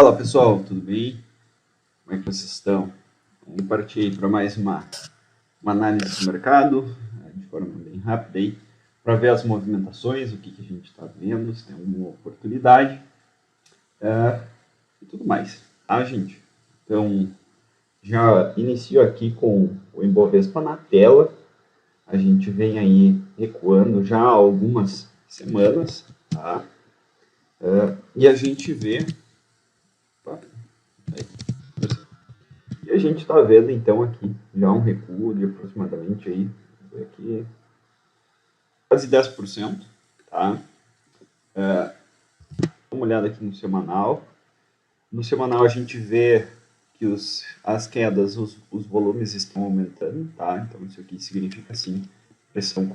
Fala pessoal, tudo bem? Como é que vocês estão? Vamos partir para mais uma análise do mercado, de forma bem rápida aí, para ver as movimentações, o que a gente está vendo, se tem alguma oportunidade e tudo mais, tá, gente? Então, já inicio aqui com o Ibovespa na tela. A gente vem aí recuando já há algumas semanas, tá? E a gente vê... E a gente está vendo então aqui já um recuo de aproximadamente aí, aqui, quase 10%, tá? Dá uma olhada aqui no semanal. No semanal a gente vê que as quedas, os volumes estão aumentando, tá? Então isso aqui significa assim pressão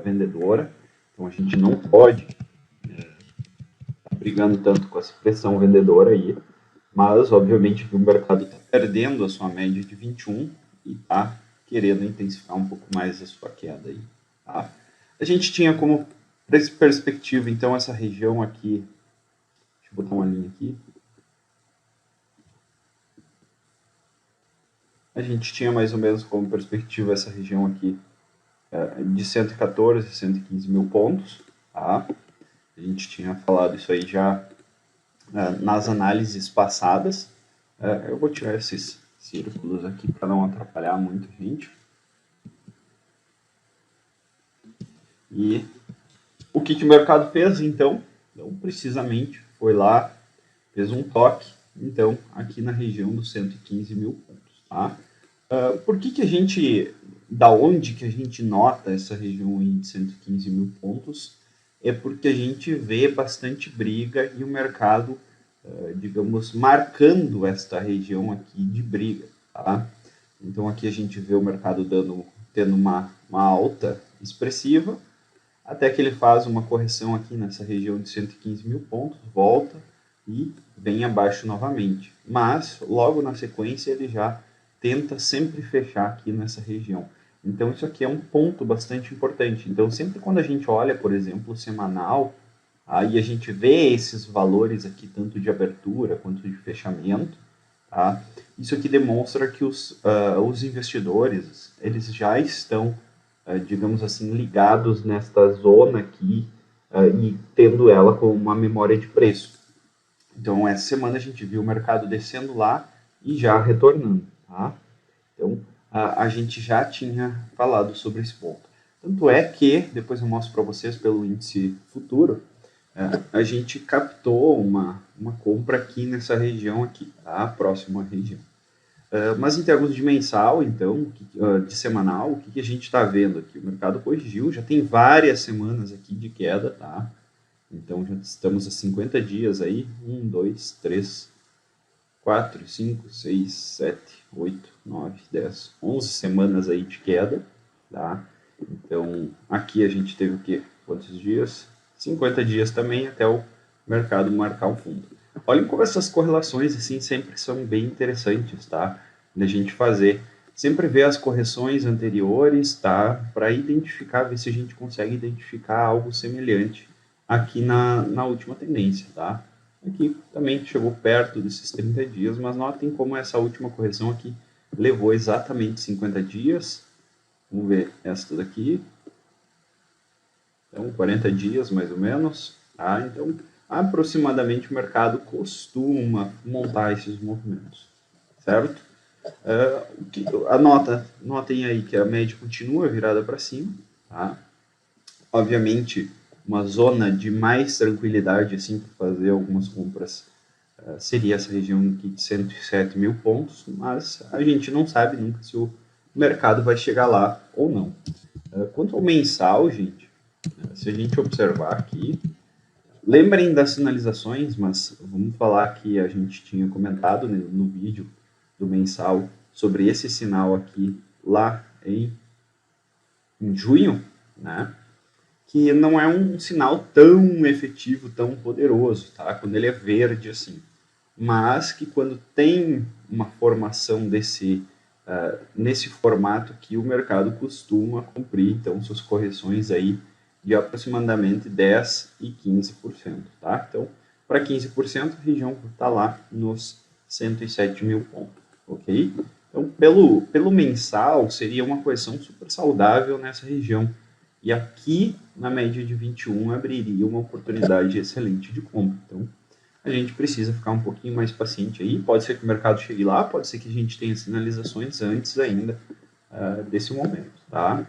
vendedora. Então a gente não pode tá brigando tanto com essa pressão vendedora aí, mas obviamente que o mercado está perdendo a sua média de 21 e está querendo intensificar um pouco mais a sua queda aí, tá? A gente tinha como perspectiva então essa região aqui, deixa eu botar uma linha aqui. A gente tinha mais ou menos como perspectiva essa região aqui de 114, 115 mil pontos, tá? A gente tinha falado isso aí já nas análises passadas. Eu vou tirar esses círculos aqui para não atrapalhar muito a gente. E o que o mercado fez, então? Então, precisamente, foi lá, fez um toque, então, aqui na região dos 115 mil pontos, tá? Por que a gente, da onde que a gente nota essa região aí de 115 mil pontos? É porque a gente vê bastante briga e o mercado, digamos, marcando esta região aqui de briga, tá? Então aqui a gente vê o mercado tendo uma alta expressiva, até que ele faz uma correção aqui nessa região de 115 mil pontos, volta e vem abaixo novamente. Mas logo na sequência ele já tenta sempre fechar aqui nessa região. Então isso aqui é um ponto bastante importante. Então sempre quando a gente olha, por exemplo, o semanal, aí a gente vê esses valores aqui, tanto de abertura quanto de fechamento, tá? Isso aqui demonstra que os investidores, eles já estão, digamos assim, ligados nesta zona aqui e tendo ela como uma memória de preço. Então, essa semana a gente viu o mercado descendo lá e já retornando, tá? Então, a gente já tinha falado sobre esse ponto. Tanto é que, depois eu mostro para vocês pelo índice futuro, a gente captou uma compra aqui nessa região aqui, tá? Próxima região. Mas em termos de mensal, então, de semanal, o que a gente está vendo aqui? O mercado corrigiu, já tem várias semanas aqui de queda, tá? Então já estamos a 50 dias aí, 1, 2, 3, 4, 5, 6, 7, 8, 9, 10, 11 semanas aí de queda, tá? Então aqui a gente teve o quê? Quantos dias? 50 dias também até o mercado marcar um fundo. Olhem como essas correlações assim sempre são bem interessantes, tá? Da gente fazer. Sempre ver as correções anteriores, tá? Para identificar, ver se a gente consegue identificar algo semelhante aqui na última tendência, tá? Aqui também chegou perto desses 30 dias, mas notem como essa última correção aqui levou exatamente 50 dias. Vamos ver esta daqui. Então, 40 dias mais ou menos, tá? Então, aproximadamente o mercado costuma montar esses movimentos, certo? Notem aí que a média continua virada para cima, tá? Obviamente, uma zona de mais tranquilidade assim para fazer algumas compras seria essa região aqui de 107 mil pontos, mas a gente não sabe nunca se o mercado vai chegar lá ou não. Quanto ao mensal, gente, se a gente observar aqui, lembrem das sinalizações, mas vamos falar que a gente tinha comentado no vídeo do mensal sobre esse sinal aqui lá em junho, né? Que não é um sinal tão efetivo, tão poderoso, tá? Quando ele é verde assim. Mas que quando tem uma formação nesse formato aqui, o mercado costuma cumprir, então, suas correções aí de aproximadamente 10% e 15%, tá? Então, para 15%, a região está lá nos 107 mil pontos, ok? Então, pelo mensal, seria uma correção super saudável nessa região. E aqui, na média de 21, abriria uma oportunidade excelente de compra. Então, a gente precisa ficar um pouquinho mais paciente aí. Pode ser que o mercado chegue lá, pode ser que a gente tenha sinalizações antes ainda desse momento, tá?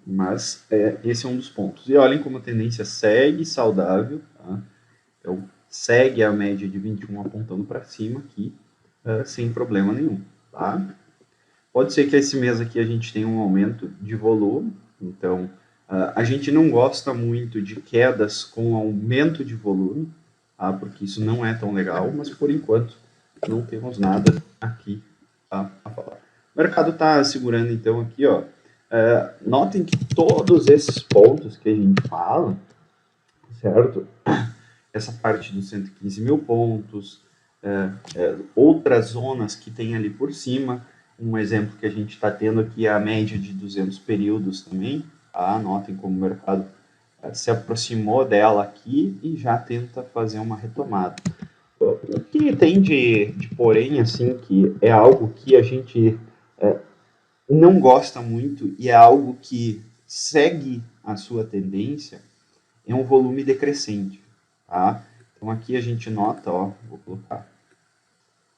Mas esse é um dos pontos. E olhem como a tendência segue saudável, tá? Então, segue a média de 21 apontando para cima aqui, sem problema nenhum, tá? Pode ser que esse mês aqui a gente tenha um aumento de volume, então a gente não gosta muito de quedas com aumento de volume, tá? Porque isso não é tão legal, mas por enquanto não temos nada aqui a falar. O mercado está segurando então aqui, ó. Notem que todos esses pontos que a gente fala, certo? Essa parte dos 115 mil pontos, outras zonas que tem ali por cima. Um exemplo que a gente está tendo aqui é a média de 200 períodos também. Tá? Notem como o mercado se aproximou dela aqui e já tenta fazer uma retomada. O que tem de porém, assim, que é algo que a gente não gosta muito e é algo que segue a sua tendência, é um volume decrescente. Tá? Então aqui a gente nota, ó, vou colocar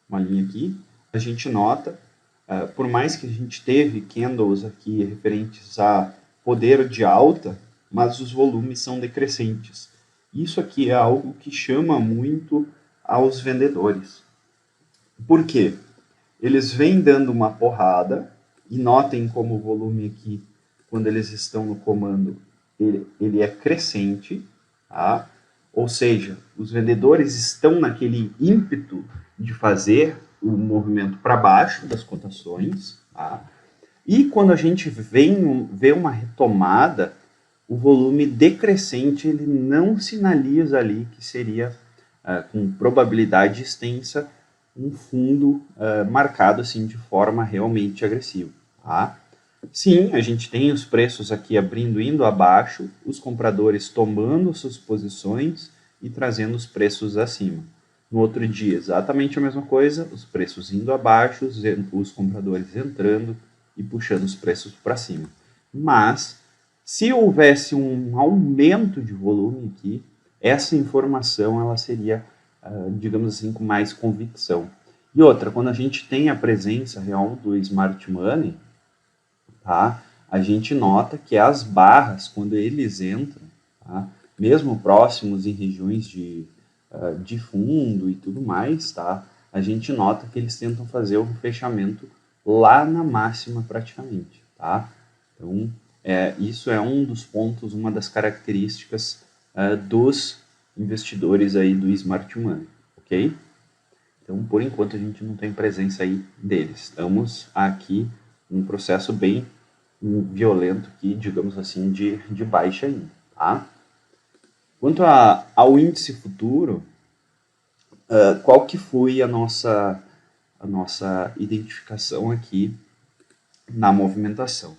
uma linha aqui, a gente nota, por mais que a gente teve candles aqui referentes a poder de alta, mas os volumes são decrescentes. Isso aqui é algo que chama muito aos vendedores. Por quê? Eles vêm dando uma porrada, e notem como o volume aqui, quando eles estão no comando, ele é crescente, tá? Ou seja, os vendedores estão naquele ímpeto de fazer o movimento para baixo das cotações, tá? E quando a gente vê uma retomada, o volume decrescente ele não sinaliza ali que seria com probabilidade extensa um fundo marcado assim de forma realmente agressiva. Tá? Sim, a gente tem os preços aqui abrindo, indo abaixo, os compradores tomando suas posições e trazendo os preços acima. No outro dia, exatamente a mesma coisa, os preços indo abaixo, os compradores entrando e puxando os preços para cima. Mas, se houvesse um aumento de volume aqui, essa informação ela seria, digamos assim, com mais convicção. E outra, quando a gente tem a presença real do Smart Money, tá? A gente nota que as barras, quando eles entram, tá? Mesmo próximos em regiões de fundo e tudo mais, tá? A gente nota que eles tentam fazer o fechamento lá na máxima praticamente. Tá? Então, isso é um dos pontos, uma das características dos investidores aí do Smart Money, ok? Então, por enquanto, a gente não tem presença aí deles. Estamos aqui num processo bem violento aqui, digamos assim, de baixa ainda, tá? Quanto ao índice futuro, qual que foi a nossa identificação aqui na movimentação?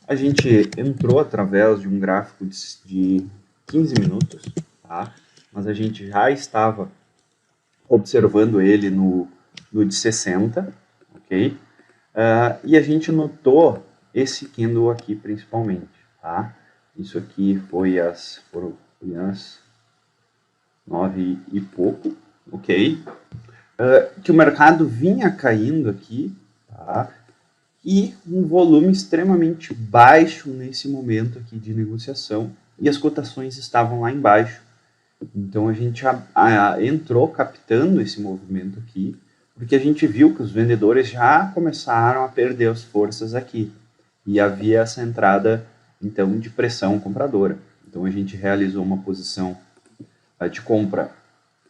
A gente entrou através de um gráfico de 15 minutos, tá? Mas a gente já estava observando ele no de 60, ok? E a gente notou esse candle aqui principalmente, tá? Isso aqui foram as 9 e pouco, ok? Que o mercado vinha caindo aqui, tá? E um volume extremamente baixo nesse momento aqui de negociação, e as cotações estavam lá embaixo. Então a gente entrou captando esse movimento aqui, porque a gente viu que os vendedores já começaram a perder as forças aqui, e havia essa entrada então de pressão compradora. Então a gente realizou uma posição de compra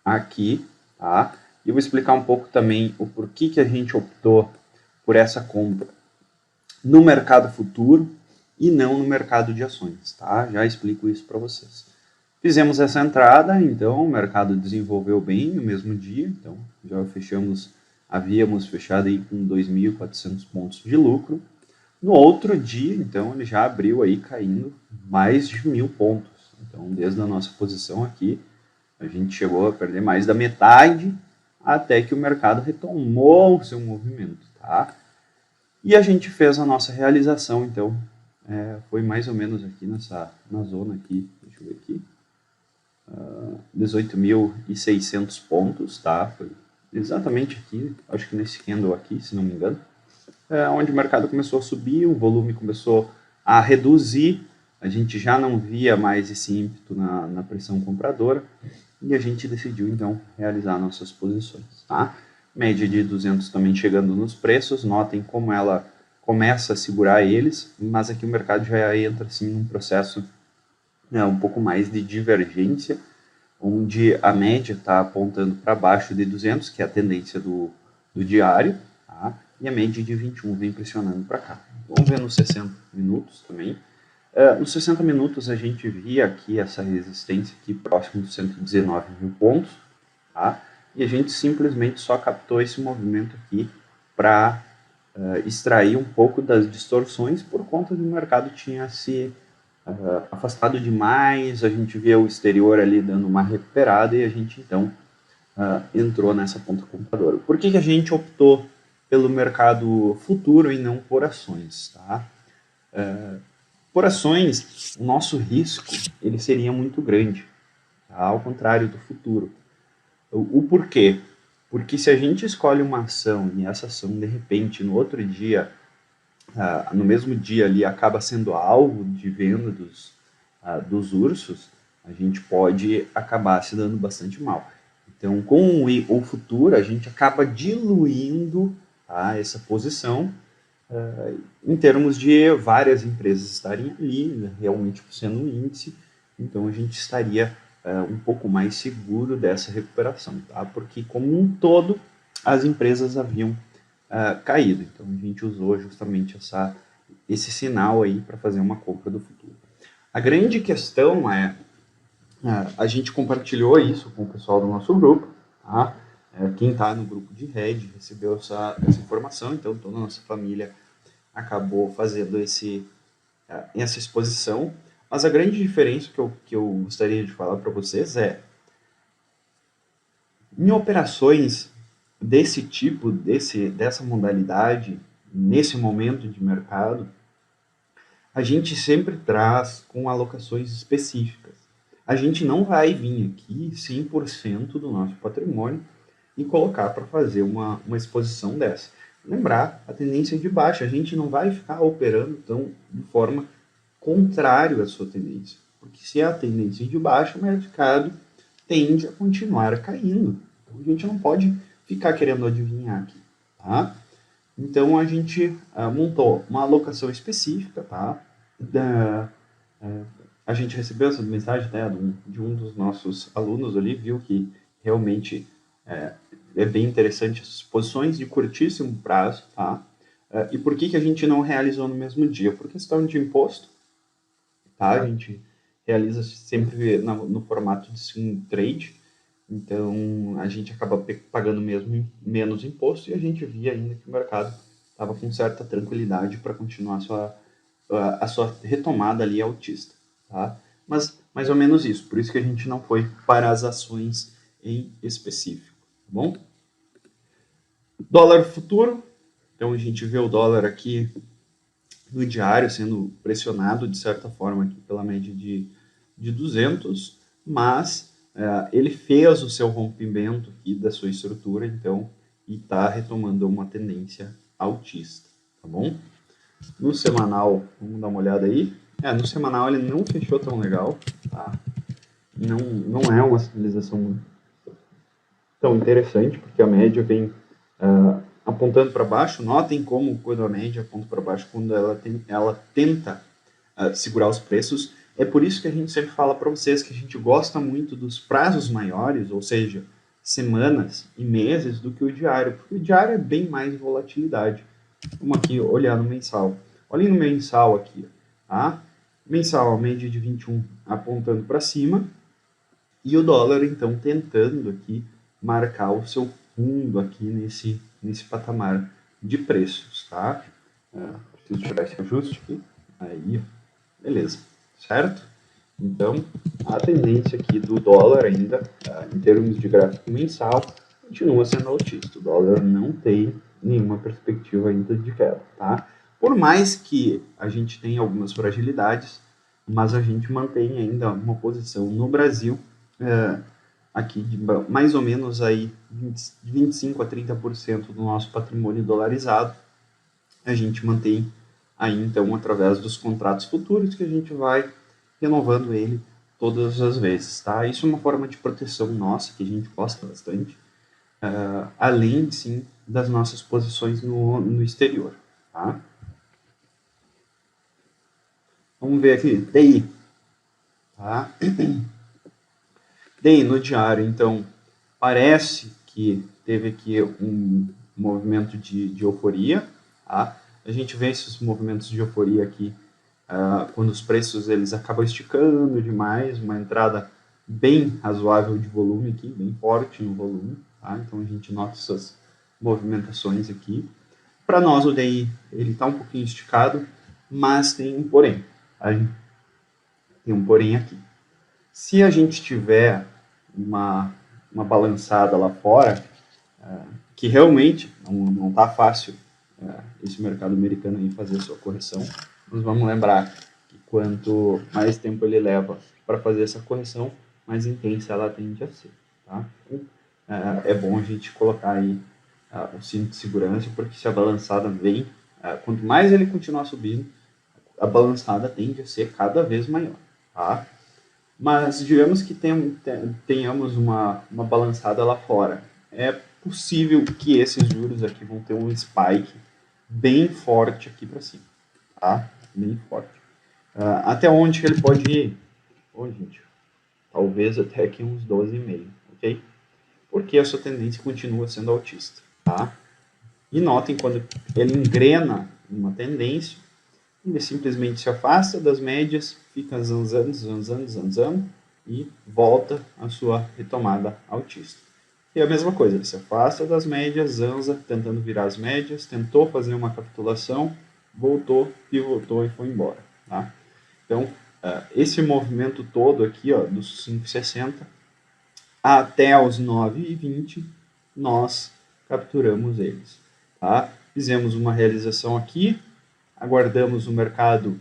aqui, tá? E eu vou explicar um pouco também o porquê que a gente optou por essa compra no mercado futuro e não no mercado de ações, tá? Já explico isso para vocês. Fizemos essa entrada, então o mercado desenvolveu bem no mesmo dia, então já havíamos fechado aí com 2.400 pontos de lucro. No outro dia, então, ele já abriu aí caindo mais de 1.000 pontos. Então, desde a nossa posição aqui, A gente chegou a perder mais da metade até que o mercado retomou o seu movimento, tá? E a gente fez a nossa realização, então, foi mais ou menos aqui na zona aqui, deixa eu ver aqui, 18.600 pontos, tá? Foi exatamente aqui, acho que nesse candle aqui, se não me engano, onde o mercado começou a subir, o volume começou a reduzir, a gente já não via mais esse ímpeto na pressão compradora, e a gente decidiu, então, realizar nossas posições, tá? Média de 200 também chegando nos preços, notem como ela começa a segurar eles, mas aqui o mercado já entra, assim, num processo um pouco mais de divergência, onde a média está apontando para baixo de 200, que é a tendência do diário, tá? E a média de 21 vem pressionando para cá. Vamos ver nos 60 minutos também. Nos 60 minutos a gente via aqui essa resistência aqui próximo dos 119 mil pontos, tá? E a gente simplesmente só captou esse movimento aqui para extrair um pouco das distorções por conta do mercado tinha se afastado demais, a gente via o exterior ali dando uma recuperada e a gente então entrou nessa ponta compradora. Por que a gente optou pelo mercado futuro e não por ações, tá? Por ações, o nosso risco ele seria muito grande, tá? Ao contrário do futuro. O porquê? Porque se a gente escolhe uma ação e essa ação, de repente, no outro dia, no mesmo dia ali, acaba sendo alvo de venda dos ursos, a gente pode acabar se dando bastante mal. Então, com o futuro, a gente acaba diluindo essa posição em termos de várias empresas estarem ali, né, realmente sendo um índice, então a gente estaria um pouco mais seguro dessa recuperação, tá? Porque como um todo as empresas haviam caído, então a gente usou justamente esse sinal aí para fazer uma compra do futuro. A grande questão é, a gente compartilhou isso com o pessoal do nosso grupo, tá? Quem está no grupo de Red recebeu essa informação, então toda a nossa família acabou fazendo essa exposição. Mas a grande diferença que eu gostaria de falar para vocês é, em operações desse tipo, dessa modalidade, nesse momento de mercado, a gente sempre traz com alocações específicas. A gente não vai vir aqui 100% do nosso patrimônio e colocar para fazer uma exposição dessa. Lembrar, a tendência é de baixa, a gente não vai ficar operando tão de forma contrária à sua tendência. Porque se a tendência é de baixa, o mercado tende a continuar caindo. Então a gente não pode ficar querendo adivinhar aqui, tá? Então a gente montou uma alocação específica, tá? A gente recebeu essa mensagem, né, de um dos nossos alunos ali, viu que realmente é bem interessante essas posições de curtíssimo prazo, tá? E por que a gente não realizou no mesmo dia? Por questão de imposto, tá? A gente realiza sempre no formato de swing trade, então a gente acaba pagando mesmo menos imposto e a gente via ainda que o mercado estava com certa tranquilidade para continuar a sua retomada ali altista, tá? Mas mais ou menos isso, por isso que a gente não foi para as ações em específico, tá bom? Dólar futuro, então a gente vê o dólar aqui no diário sendo pressionado de certa forma aqui pela média de 200, mas ele fez o seu rompimento aqui da sua estrutura, então, e está retomando uma tendência altista, tá bom? No semanal, vamos dar uma olhada aí. No semanal ele não fechou tão legal, tá? Não é uma sinalização tão interessante, porque a média vem apontando para baixo. Notem como quando a média aponta para baixo, quando ela tenta segurar os preços. É por isso que a gente sempre fala para vocês que a gente gosta muito dos prazos maiores, ou seja, semanas e meses, do que o diário, porque o diário é bem mais volatilidade. Vamos aqui olhar no mensal. Olhem no mensal aqui, tá? Mensal, a média de 21 apontando para cima, e o dólar, então, tentando aqui marcar o seu fundo aqui nesse patamar de preços, tá? Preciso tirar esse ajuste aqui. Aí, beleza. Certo? Então, a tendência aqui do dólar ainda, em termos de gráfico mensal, continua sendo altista. O dólar não tem nenhuma perspectiva ainda de queda, tá? Por mais que a gente tenha algumas fragilidades, mas a gente mantém ainda uma posição no Brasil, aqui de mais ou menos aí 25 a 30% do nosso patrimônio dolarizado, a gente mantém aí então através dos contratos futuros que a gente vai renovando ele todas as vezes, tá? Isso é uma forma de proteção nossa que a gente gosta bastante, além sim das nossas posições no exterior, tá? Vamos ver aqui, DI, tá? DI no diário, então, parece que teve aqui um movimento de euforia, tá? A gente vê esses movimentos de euforia aqui quando os preços eles acabam esticando demais, uma entrada bem razoável de volume aqui, bem forte no volume, tá? Então a gente nota essas movimentações aqui. Para nós o DI ele está um pouquinho esticado, mas tem um porém. Tem um porém aqui. Se a gente tiver uma balançada lá fora, que realmente não está fácil esse mercado americano aí fazer a sua correção, nós vamos lembrar que quanto mais tempo ele leva para fazer essa correção, mais intensa ela tende a ser. Tá? Então, é bom a gente colocar aí o cinto de segurança, porque se a balançada vem, quanto mais ele continuar subindo, a balançada tende a ser cada vez maior. Tá? Mas digamos que tenhamos uma balançada lá fora. É possível que esses juros aqui vão ter um spike bem forte aqui para cima, tá? Bem forte. Até onde que ele pode ir? Bom, gente, talvez até aqui uns 12,5, ok? Porque a sua tendência continua sendo altista, tá? E notem quando ele engrena uma tendência, ele simplesmente se afasta das médias, fica zanzando, zanzando, zanzando e volta à sua retomada altista. E a mesma coisa, ele se afasta das médias, zanza, tentando virar as médias, tentou fazer uma capitulação, voltou, pivotou e foi embora. Tá? Então, esse movimento todo aqui, ó, dos 5,60 até os 9,20, nós capturamos eles. Tá? Fizemos uma realização aqui, aguardamos o mercado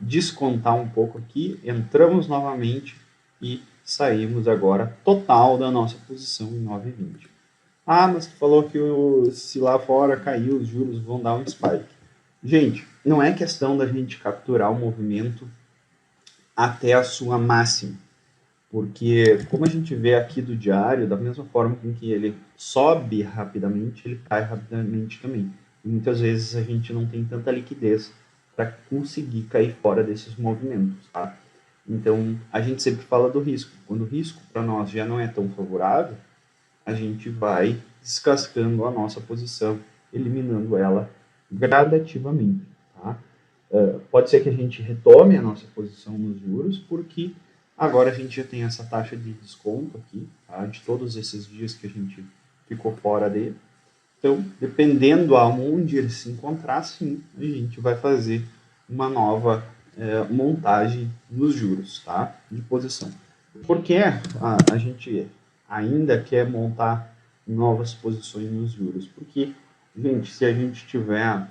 descontar um pouco aqui, entramos novamente e saímos agora total da nossa posição em 9,20. Ah, mas tu falou que se lá fora cair os juros vão dar um spike. Gente, não é questão da gente capturar o movimento até a sua máxima, porque como a gente vê aqui do diário, da mesma forma com que ele sobe rapidamente, ele cai rapidamente também. E muitas vezes a gente não tem tanta liquidez para conseguir cair fora desses movimentos, tá? Então, a gente sempre fala do risco. Quando o risco para nós já não é tão favorável, a gente vai descascando a nossa posição, eliminando ela gradativamente, tá? Pode ser que a gente retome a nossa posição nos juros, porque agora a gente já tem essa taxa de desconto aqui, tá? De todos esses dias que a gente ficou fora dele. Então, dependendo aonde ele se encontrar, sim, a gente vai fazer uma nova montagem nos juros, tá? De posição. Por que a gente ainda quer montar novas posições nos juros? Porque, gente, se a gente tiver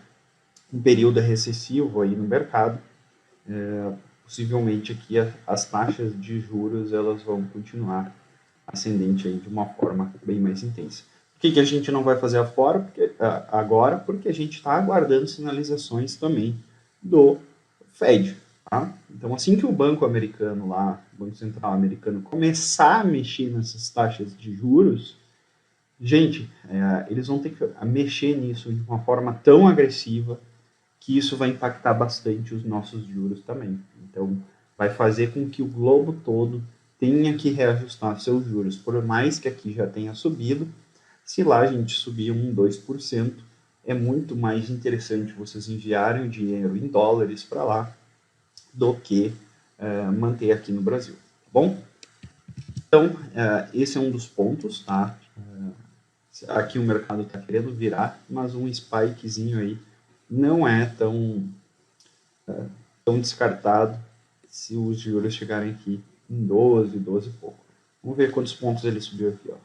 um período recessivo aí no mercado, possivelmente aqui as taxas de juros elas vão continuar ascendente aí de uma forma bem mais intensa. Por que a gente não vai fazer agora? Porque a gente está aguardando sinalizações também do Fed. Tá? Então, assim que o Banco Americano lá, o Banco Central Americano, começar a mexer nessas taxas de juros, gente, eles vão ter que mexer nisso de uma forma tão agressiva que isso vai impactar bastante os nossos juros também. Então, vai fazer com que o globo todo tenha que reajustar seus juros. Por mais que aqui já tenha subido, se lá a gente subir 1, 2%, é muito mais interessante vocês enviarem o dinheiro em dólares para lá do que manter aqui no Brasil. Tá bom? Então, esse é um dos pontos, tá? Aqui o mercado está querendo virar, mas um spikezinho aí não é tão descartado se os juros chegarem aqui em 12 e pouco. Vamos ver quantos pontos ele subiu aqui, ó.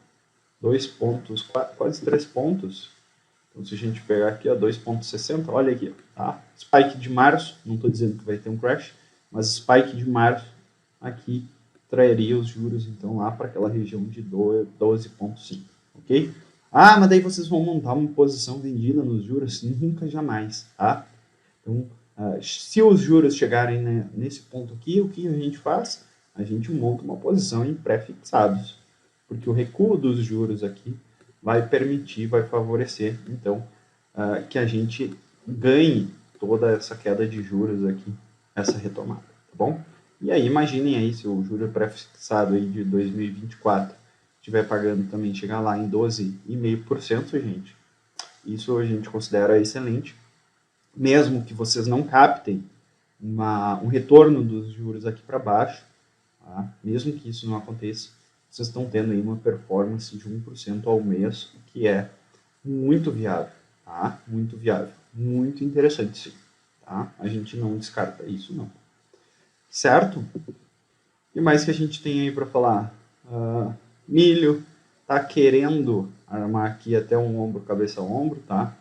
2 pontos, quase 3 pontos. Então, se a gente pegar aqui, ó, 2,60, olha aqui, tá? Spike de março, não estou dizendo que vai ter um crash, mas spike de março aqui traria os juros, então, lá para aquela região de 12,5, ok? Ah, mas daí vocês vão montar uma posição vendida nos juros? Nunca, jamais, tá? Então, se os juros chegarem, né, nesse ponto aqui, o que a gente faz? A gente monta uma posição em pré-fixados, porque o recuo dos juros aqui vai permitir, vai favorecer, então, que a gente ganhe toda essa queda de juros aqui, essa retomada, tá bom? E aí, imaginem aí, se o juro pré-fixado aí de 2024 estiver pagando também, chegar lá em 12,5%, gente, isso a gente considera excelente, mesmo que vocês não captem um retorno dos juros aqui para baixo, tá? Mesmo que isso não aconteça, vocês estão tendo aí uma performance de 1% ao mês, o que é muito viável, tá? Muito viável, muito interessante, sim, tá? A gente não descarta isso, não. Certo? E mais que a gente tem aí para falar? Milho tá querendo armar aqui até um ombro, cabeça a ombro, tá?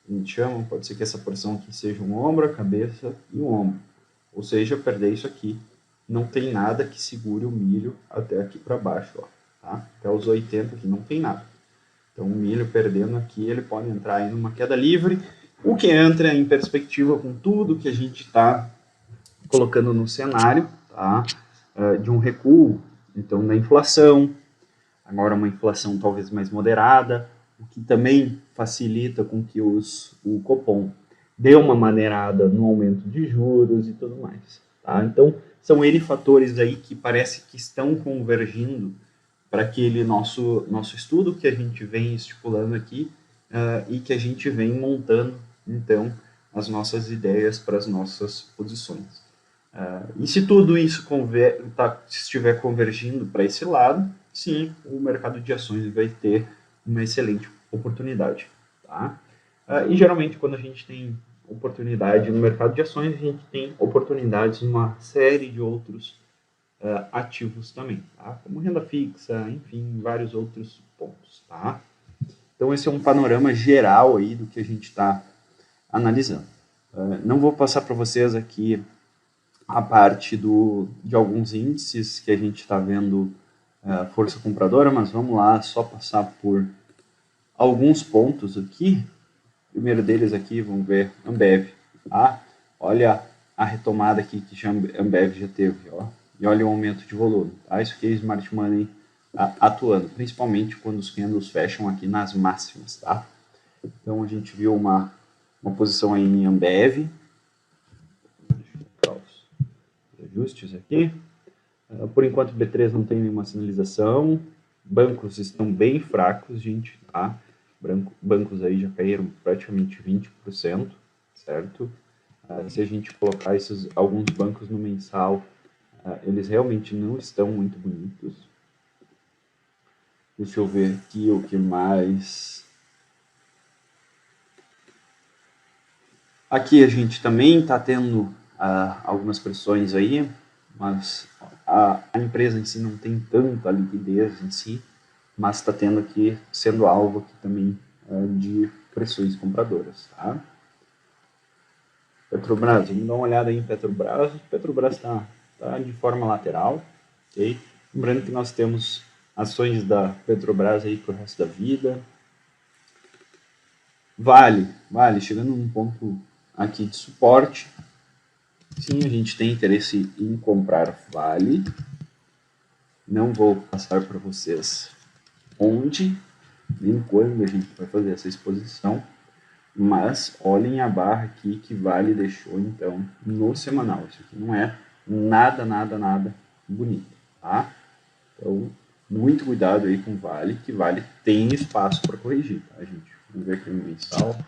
A gente chama, pode ser que essa porção aqui seja um ombro, a cabeça e um ombro. Ou seja, perder isso aqui, não tem nada que segure o milho até aqui para baixo, ó, tá? Até os 80 aqui não tem nada. Então o milho perdendo aqui, ele pode entrar aí numa queda livre, o que entra em perspectiva com tudo que a gente está colocando no cenário, tá? De um recuo, então, da inflação, agora uma inflação talvez mais moderada, o que também facilita com que o Copom dê uma maneirada no aumento de juros e tudo mais. Tá? Então, são N fatores aí que parece que estão convergindo para aquele nosso estudo que a gente vem estipulando aqui e que a gente vem montando, então, as nossas ideias para as nossas posições. E se tudo isso estiver convergindo para esse lado, sim, o mercado de ações vai ter uma excelente oportunidade. Tá? E geralmente quando a gente tem oportunidade no mercado de ações, a gente tem oportunidades numa série de outros ativos também, tá? Como renda fixa, enfim, vários outros pontos. Tá? Então esse é um panorama geral aí do que a gente está analisando. Não vou passar para vocês aqui a parte de alguns índices que a gente está vendo força compradora, mas vamos lá só passar por alguns pontos aqui. O primeiro deles aqui, vamos ver, Ambev. Tá? Olha a retomada aqui que a Ambev já teve, ó, e olha o aumento de volume. Tá? Isso aqui é Smart Money atuando, principalmente quando os candles fecham aqui nas máximas. Tá? Então a gente viu uma posição aí em Ambev. Ajustes aqui. Por enquanto, B3 não tem nenhuma sinalização. Bancos estão bem fracos, gente. Tá? Bancos aí já caíram praticamente 20%, certo? Se a gente colocar alguns bancos no mensal, eles realmente não estão muito bonitos. Deixa eu ver aqui o que mais. Aqui a gente também está tendo algumas pressões aí, mas a empresa em si não tem tanta liquidez em si, mas está tendo aqui, sendo alvo aqui também de pressões compradoras. Tá? Petrobras, vamos dar uma olhada aí em Petrobras. Petrobras está de forma lateral, ok? Lembrando que nós temos ações da Petrobras aí para o resto da vida. Vale, chegando num ponto aqui de suporte. Sim, a gente tem interesse em comprar Vale. Não vou passar para vocês onde, nem quando a gente vai fazer essa exposição, mas olhem a barra aqui que Vale deixou, então, no semanal. Isso aqui não é nada bonito, tá? Então, muito cuidado aí com Vale, que Vale tem espaço para corrigir, tá, gente? Vamos ver aqui no mensal.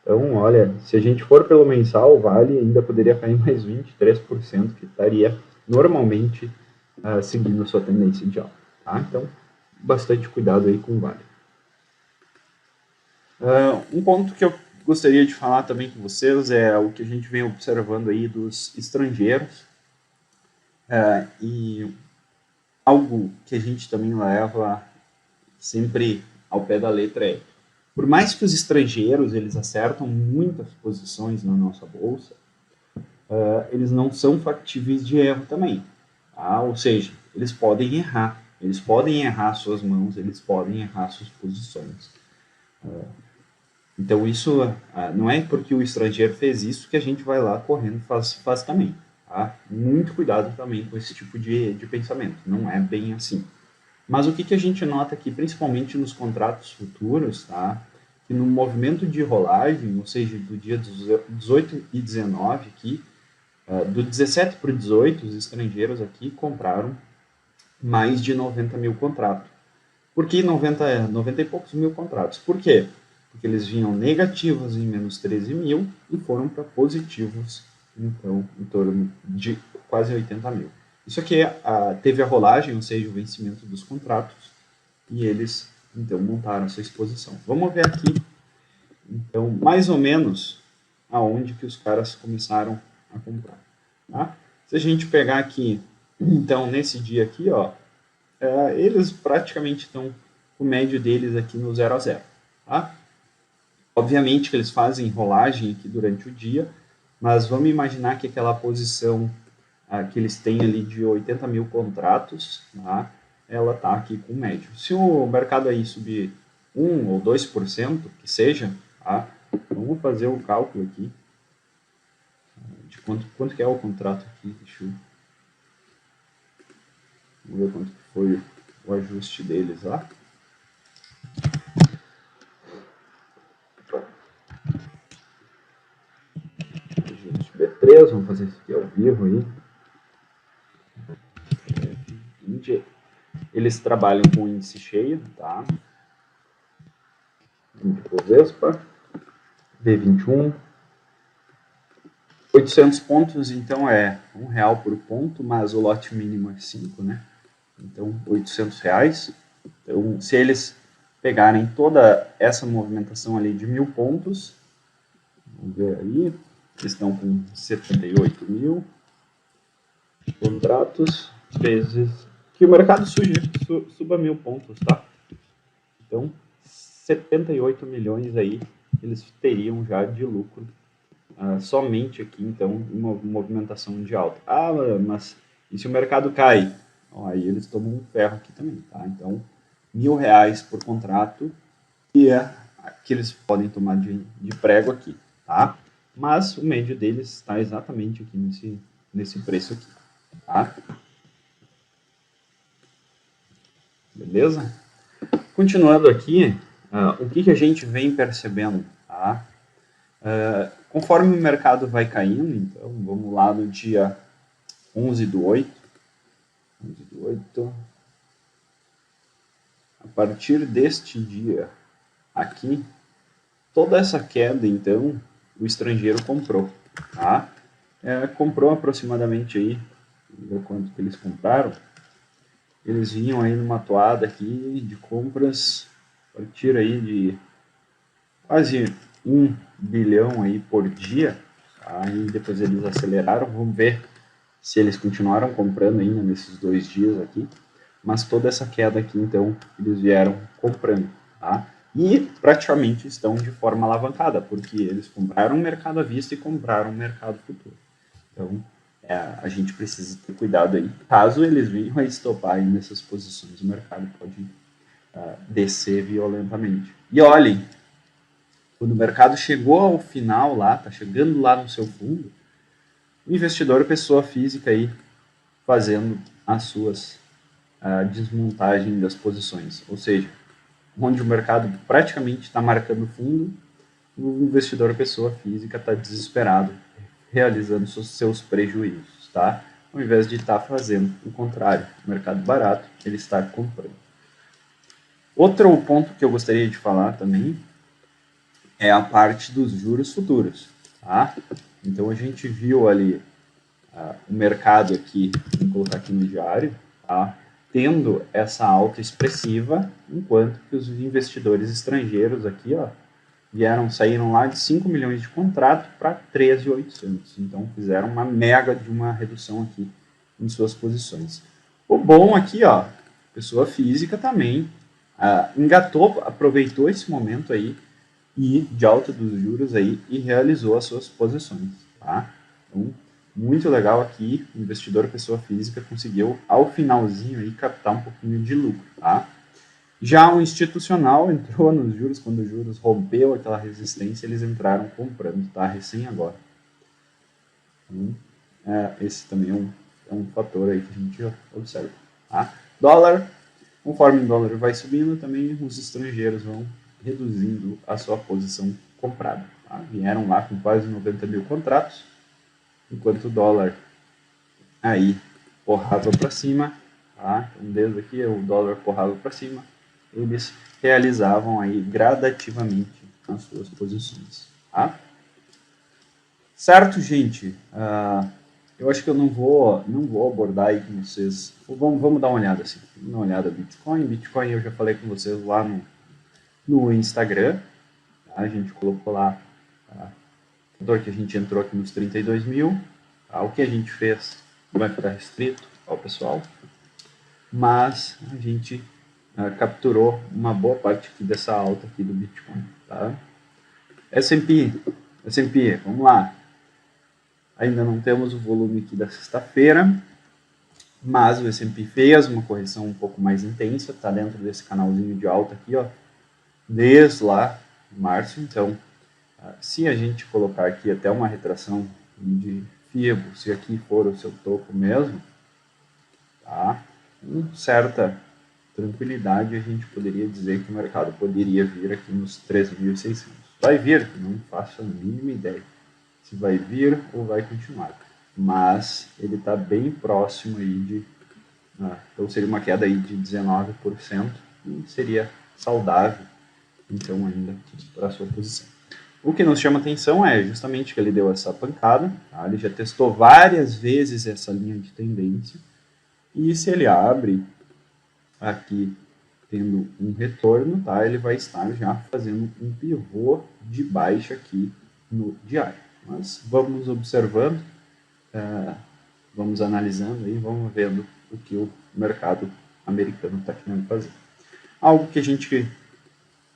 Então, olha, se a gente for pelo mensal, o Vale ainda poderia cair mais 23%, que estaria normalmente seguindo a sua tendência de alta. Tá? Então, bastante cuidado aí com o Vale. Um ponto que eu gostaria de falar também com vocês é o que a gente vem observando aí dos estrangeiros. E algo que a gente também leva sempre ao pé da letra é, por mais que os estrangeiros eles acertam muitas posições na nossa bolsa, eles não são factíveis de erro também. Tá? Ou seja, eles podem errar suas mãos, eles podem errar suas posições. Então isso não é porque o estrangeiro fez isso que a gente vai lá correndo e faz também. Tá? Muito cuidado também com esse tipo de pensamento, não é bem assim. Mas o que a gente nota aqui, principalmente nos contratos futuros, tá? Que no movimento de rolagem, ou seja, do dia 18 e 19 aqui, do 17 para o 18, os estrangeiros aqui compraram mais de 90 mil contratos. Por que 90 e poucos mil contratos? Por quê? Porque eles vinham negativos em menos 13 mil e foram para positivos, então, em torno de quase 80 mil. Isso aqui teve a rolagem, ou seja, o vencimento dos contratos, e eles, então, montaram essa exposição. Vamos ver aqui, então, mais ou menos, aonde que os caras começaram a comprar. Tá? Se a gente pegar aqui, então, nesse dia aqui, ó, eles praticamente estão, o médio deles aqui no 0 a 0. Tá? Obviamente que eles fazem rolagem aqui durante o dia, mas vamos imaginar que aquela posição que eles têm ali de 80 mil contratos, tá? Ela está aqui com médio. Se o mercado aí subir 1 ou 2%, que seja, tá? Vamos fazer o cálculo aqui de quanto que é o contrato aqui. Deixa eu ver quanto que foi o ajuste deles lá. Ajuste B3, vamos fazer isso aqui ao vivo aí. Eles trabalham com índice cheio, tá? Ibovespa, B21. 800 pontos, então é R$1 por ponto, mas o lote mínimo é 5, né? Então, R$800. Então, se eles pegarem toda essa movimentação ali de 1.000 pontos, vamos ver aí, eles estão com 78 mil contratos, vezes que o mercado suba 1.000 pontos, tá? Então, 78 milhões aí eles teriam já de lucro somente aqui, então, uma movimentação de alta. Mas e se o mercado cai? Aí eles tomam um ferro aqui também, tá? Então, R$1.000 por contrato e que eles podem tomar de prego aqui, tá? Mas o médio deles está exatamente aqui nesse preço aqui, tá? Beleza? Continuando aqui, o que a gente vem percebendo, tá? Conforme o mercado vai caindo, então, vamos lá no dia 11/8, a partir deste dia aqui, toda essa queda, então, o estrangeiro comprou, tá? Comprou aproximadamente aí, vamos ver quanto que eles compraram, eles vinham aí numa toada aqui de compras, a partir aí de quase 1 bilhão aí por dia, aí depois eles aceleraram, vamos ver se eles continuaram comprando ainda nesses 2 dias aqui, mas toda essa queda aqui, então, eles vieram comprando, tá? E praticamente estão de forma alavancada, porque eles compraram o mercado à vista e compraram o mercado futuro. Então, a gente precisa ter cuidado aí. Caso eles venham a estopar aí nessas posições, o mercado pode descer violentamente. E olhem, quando o mercado chegou ao final lá, está chegando lá no seu fundo, o investidor, pessoa física aí, fazendo as suas desmontagem das posições. Ou seja, onde o mercado praticamente está marcando fundo, o investidor, pessoa física, está desesperado, realizando seus prejuízos, tá? Ao invés de estar fazendo o contrário, o mercado barato, ele está comprando. Outro ponto que eu gostaria de falar também é a parte dos juros futuros, tá? Então a gente viu ali o mercado aqui, vamos colocar aqui no diário, tá? Tendo essa alta expressiva, enquanto que os investidores estrangeiros aqui, ó, saíram lá de 5 milhões de contrato para 13.800. Então fizeram uma mega de uma redução aqui em suas posições. O bom aqui, ó, pessoa física também engatou, aproveitou esse momento aí e de alta dos juros aí e realizou as suas posições, tá? Então, muito legal aqui, o investidor pessoa física conseguiu ao finalzinho aí captar um pouquinho de lucro, tá? Já o institucional entrou nos juros, quando os juros rompeu aquela resistência, eles entraram comprando, tá? Recém agora. Então, esse também é um fator aí que a gente observa, tá? Dólar, conforme o dólar vai subindo, também os estrangeiros vão reduzindo a sua posição comprada. Tá? Vieram lá com quase 90 mil contratos, enquanto o dólar aí porrava para cima, tá? Então, desde aqui o dólar porrava para cima, eles realizavam aí gradativamente as suas posições. Tá? Certo, gente? Eu acho que eu não vou abordar aí com vocês. Vamos dar uma olhada assim. Vamos dar uma olhada no Bitcoin. Bitcoin eu já falei com vocês lá no Instagram. Tá? A gente colocou lá que a gente entrou aqui nos 32 mil. Tá? O que a gente fez vai ficar restrito ao pessoal. Mas a gente capturou uma boa parte aqui dessa alta aqui do Bitcoin. Tá? S&P, vamos lá. Ainda não temos o volume aqui da sexta-feira, mas o S&P fez uma correção um pouco mais intensa, está dentro desse canalzinho de alta aqui, ó, desde lá de março. Então, se a gente colocar aqui até uma retração de FIBO, se aqui for o seu topo mesmo, tá, com certa tranquilidade a gente poderia dizer que o mercado poderia vir aqui nos 3.600. Vai vir? Não faço a mínima ideia se vai vir ou vai continuar. Mas ele está bem próximo aí de... então seria uma queda aí de 19% e seria saudável, então, ainda para a sua posição. O que nos chama atenção é justamente que ele deu essa pancada, tá? Ele já testou várias vezes essa linha de tendência, e se ele abre aqui tendo um retorno, tá? Ele vai estar já fazendo um pivô de baixa aqui no diário. Mas vamos observando, vamos analisando e vamos vendo o que o mercado americano está querendo fazer. Algo que a gente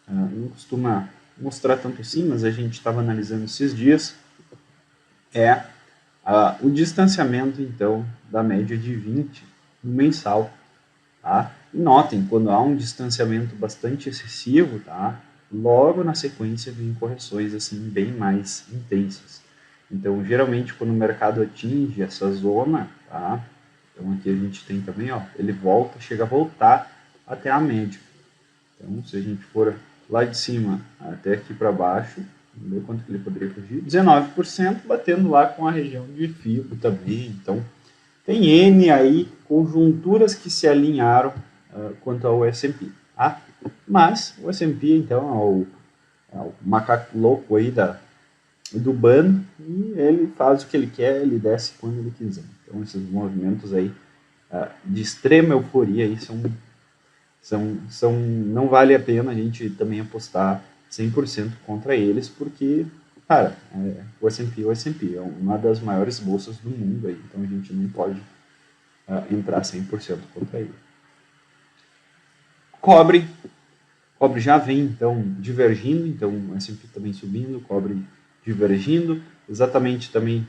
não costuma mostrar tanto assim, mas a gente estava analisando esses dias, é o distanciamento, então, da média de 20 no mensal. Tá? E notem, quando há um distanciamento bastante excessivo, tá? Logo na sequência vem correções assim bem mais intensas. Então, geralmente, quando o mercado atinge essa zona, tá? Então, aqui a gente tem também, ó, ele chega a voltar até a média. Então, se a gente for lá de cima até aqui para baixo, vamos ver quanto que ele poderia corrigir? 19%, batendo lá com a região de FIBO também. Então, tem N aí conjunturas que se alinharam quanto ao S&P. Tá? Mas o S&P, então, é o macaco louco aí do bando, e ele faz o que ele quer, ele desce quando ele quiser. Então, esses movimentos aí de extrema euforia aí não vale a pena a gente também apostar 100% contra eles, porque, cara, o S&P é uma das maiores bolsas do mundo aí, então a gente não pode entrar 100% contra ele. Cobre já vem, então, divergindo, então o S&P também subindo, cobre divergindo, exatamente também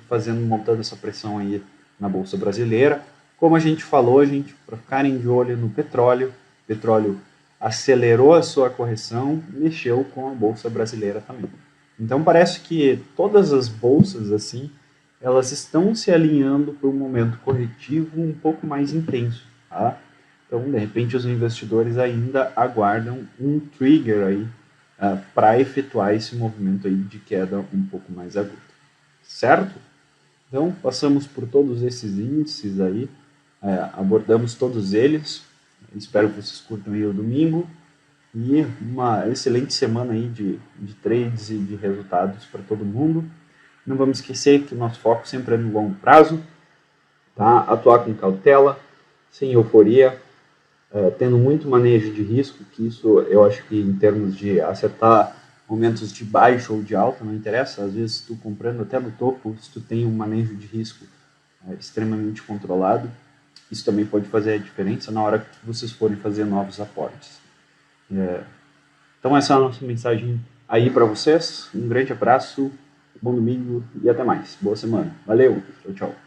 montando essa pressão aí na Bolsa Brasileira. Como a gente falou, para ficarem de olho no petróleo, o petróleo acelerou a sua correção, mexeu com a Bolsa Brasileira também. Então parece que todas as bolsas, assim, elas estão se alinhando para um momento corretivo um pouco mais intenso, tá? Então, de repente, os investidores ainda aguardam um trigger aí para efetuar esse movimento aí de queda um pouco mais agudo, certo? Então, passamos por todos esses índices aí, abordamos todos eles. Espero que vocês curtam aí o domingo e uma excelente semana aí de trades e de resultados para todo mundo. Não vamos esquecer que o nosso foco sempre é no longo prazo, tá? Atuar com cautela, sem euforia, tendo muito manejo de risco, que isso eu acho que em termos de acertar momentos de baixa ou de alta, não interessa, às vezes tu comprando até no topo, se tu tem um manejo de risco extremamente controlado, isso também pode fazer a diferença na hora que vocês forem fazer novos aportes. Então essa é a nossa mensagem aí para vocês. Um grande abraço, bom domingo e até mais. Boa semana. Valeu, tchau, tchau.